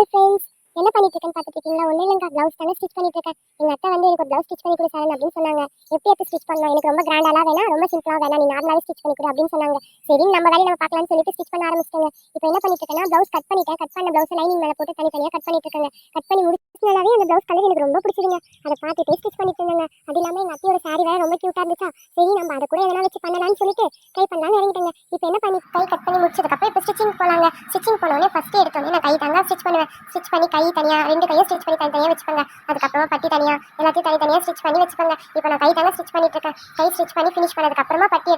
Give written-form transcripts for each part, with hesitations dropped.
Hi friends, என்ன பண்ணிட்டு இருக்கேன்னு பார்த்துட்டு இருக்கீங்களா? ஒன்றும் இல்லைங்க, ப்ளவுஸ் தானே ஸ்டிச் பண்ணிட்டு இருக்கேன். எங்கள் அத்தை வந்து எனக்கு ஒரு ப்ளவுஸ் ஸ்டிச் பண்ணி கொடு சார் அப்படின்னு சொன்னாங்க. எப்படி எடுத்து ஸ்டிச் பண்ணலாம், எனக்கு ரொம்ப கிராண்டாலாம் வேணாம், ரொம்ப சிம்பிளாக வேணாம், நீ நார்மலாகவே ஸ்டிச் பண்ணி கொடு அப்படின்னு சொன்னாங்க. சரி நம்ம வேலையை நம்ம பார்க்கலாம்னு சொல்லிட்டு ஸ்டிச் பண்ண ஆரம்பிச்சிட்டேங்க. இப்போ என்ன பண்ணிட்டு இருக்கேன்னா, ப்ளவுஸ் கட் பண்ணிட்டேன். கட் பண்ண ப்ளவுஸ் லைனிங் மேலே போட்டு தனித்தனியாக கட் பண்ணிட்டு இருக்கேங்க. கட் பண்ணி முடிச்சதுனாலே அந்த ப்ளவுஸ் கலர் எனக்கு ரொம்ப பிடிச்சிருங்க. அதை பார்த்துட்டே ஸ்டிச் பண்ணிட்டு இருந்தாங்க. அது இல்லாமல் எங்கள் அத்தையோட சாரி வேறு ரொம்ப க்யூட்டாக இருந்துச்சா, சரி நம்ம அதை கூட எதனா வச்சு பண்ணலாம்னு சொல்லிட்டு ட்ரை பண்ணலாம்னு இறங்கிட்டேங்க. இப்போ என்ன பண்ணி கை கட் பண்ணி முடிச்சதுக்கப்புறம் இப்போ ஸ்டிச்சிங் போகலாங்க. ஸ்டிச்சிங் போனோடனே ஃபஸ்ட்டு எடுத்தோடனே நான் கை தாங்க ஸ்டிச் பண்ணுவேன். ஸ்டிச் பண்ணி கை தனியாக ரெண்டு கையை ஸ்டிச் பண்ணி தனித்தனியாக வச்சுப்பாங்க. அதுக்கப்புறமா பட்டி தனியாக எல்லாத்தையும் தனித்தனியாக ஸ்டிச் பண்ணி வச்சுப்பாங்க. இப்போ நான் கை தாங்க ஸ்டிச் பண்ணிட்டு இருக்கேன். கை ஸ்டிச் பண்ணி ஃபினிஷ் பண்ணதுக்கப்புறமா பட்டி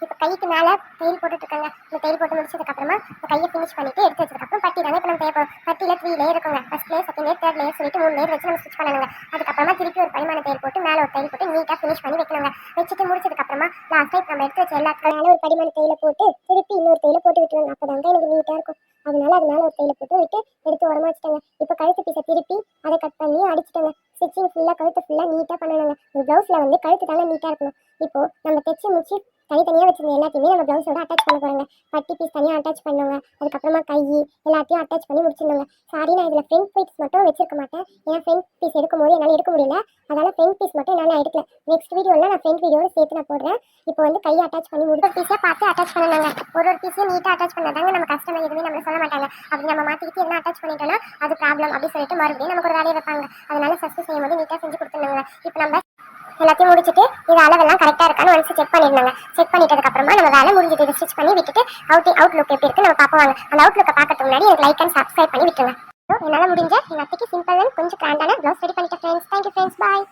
இப்போ கைக்கு மேலே தையல் போட்டுட்ருக்காங்க. இந்த தையல் போட்டு முடிச்சதுக்கப்புறமா இந்த கையை ஃபினிஷ் பண்ணிட்டு எடுத்து வச்சதுக்கப்புறம் பட்டி தாங்க இப்போ நம்ம தேவைப்படும். பட்டியில் 3 லேயர் இருக்குங்க. First layer, second layer, third layer சொல்லிட்டு 3 லேயர் வச்சு நம்ம ஸ்டிச் பண்ணணுங்க. அதுக்கப்புறமா திருப்பி ஒரு பரிமாண தையல் போட்டு மேலே ஒரு தையல் போட்டு நீட்டாக ஃபினிஷ் பண்ணி வைக்கணுங்க. வச்சுட்டு முடிச்சதுக்கப்புறமா லாஸ்ட்டாக இப்போ நம்ம எடுத்து வச்ச எல்லாத்துக்கும் மேலே ஒரு படிமான தையலை போட்டு திருப்பி இன்னொரு தையலை போட்டு விட்டுருவாங்க. அப்போ தாங்க எனக்கு நீட்டாக இருக்கும். அதனால ஒரு தையலை போட்டு விட்டு எடுத்து உரமா வச்சுட்டாங்க. இப்போ கழுத்து பீஸை திருப்பி அதை கட் பண்ணி அடிச்சுட்டாங்க. ஸ்டிச்சிங் ஃபுல்லாக கழுத்து ஃபுல்லாக நீட்டாக பண்ணணுங்க. ஒரு ப்ளவுஸில் வந்து கழுத்து தாங்க நீட்டாக இருக்கணும். இப்போது நம்ம தைச்சி முடிச்சு தனித்தனியாக வச்சுருந்த எல்லாத்தையுமே நம்ம ப்ளவுஸோட அட்டாச் பண்ண போகிறாங்க. பட்டி பீஸ் தனியாக அட்டாச் பண்ணுவாங்க. அதுக்கப்புறமா கை எல்லாத்தையும் அட்டாச் பண்ணி முடிச்சிருந்தாங்க. சாரி, நான் இதில் ஃப்ரண்ட் பீஸ் மட்டும் வச்சிருக்க மாட்டேன். ஏன்னா ஃப்ரண்ட் பீஸ் எடுக்கும்போது என்னால் எடுக்க முடியல. அதனால் ஃப்ரண்ட் பீஸ் மட்டும் என்னால் எடுக்கல. நெக்ஸ்ட் வீடியோவில் நான் ஃப்ரண்ட் வீடியோட சேர்த்து நான் போடுறேன். இப்போ வந்து கையை அட்டாச் பண்ணி முடிச்சு பீஸை பார்த்து அட்டாச் பண்ணாங்க. ஒரு பீஸையும் நீட்டாக அட்டாச் பண்ணாதாங்க நம்ம கஸ்டமர் எதுவுமே நம்ம சொல்ல மாட்டாங்க. அப்படி நம்ம மாற்றிக்கிட்டு என்ன அட்டாச் பண்ணிட்டோம்னா அது ப்ராப்ளம் அப்படி சொல்லிட்டு மறுபடியும் நமக்கு ஒரு வேலையை வைப்பாங்க. அதனால ஃபஸ்ட்டு செய்யும்போது நீட்டாக செஞ்சு கொடுத்துருந்தாங்க. இப்போ நம்ம எல்லாத்தையும் முடிச்சுட்டு இது அளவெல்லாம் கரெக்டாக இருக்கான்னு ஒன்ஸ் செக் பண்ணியிருந்தாங்க. செக் பண்ணிட்டதுக்கப்புறமா நம்ம வேலை முடிஞ்சிட்டு இதை ஸ்டிச் பண்ணி விட்டுட்டு அவுட்லுக் எப்படி இருக்குது நம்ம பார்ப்போம். அந்த அவுட்லுக்கை பார்க்கறதுக்கு முன்னாடி எனக்கு லைக் அண்ட் சப்ஸ்கிரைப் பண்ணி விட்டுருங்க. என்னால் முடிஞ்ச எங்கள் அத்தைக்கு சிம்பிள் அண்ட் கொஞ்சம் கிராண்டான ப்ளவுஸ் ரெடி பண்ணிட்டேன் ஃப்ரெண்ட்ஸ். தேங்க்யூ ஃப்ரெண்ட்ஸ், பாய்.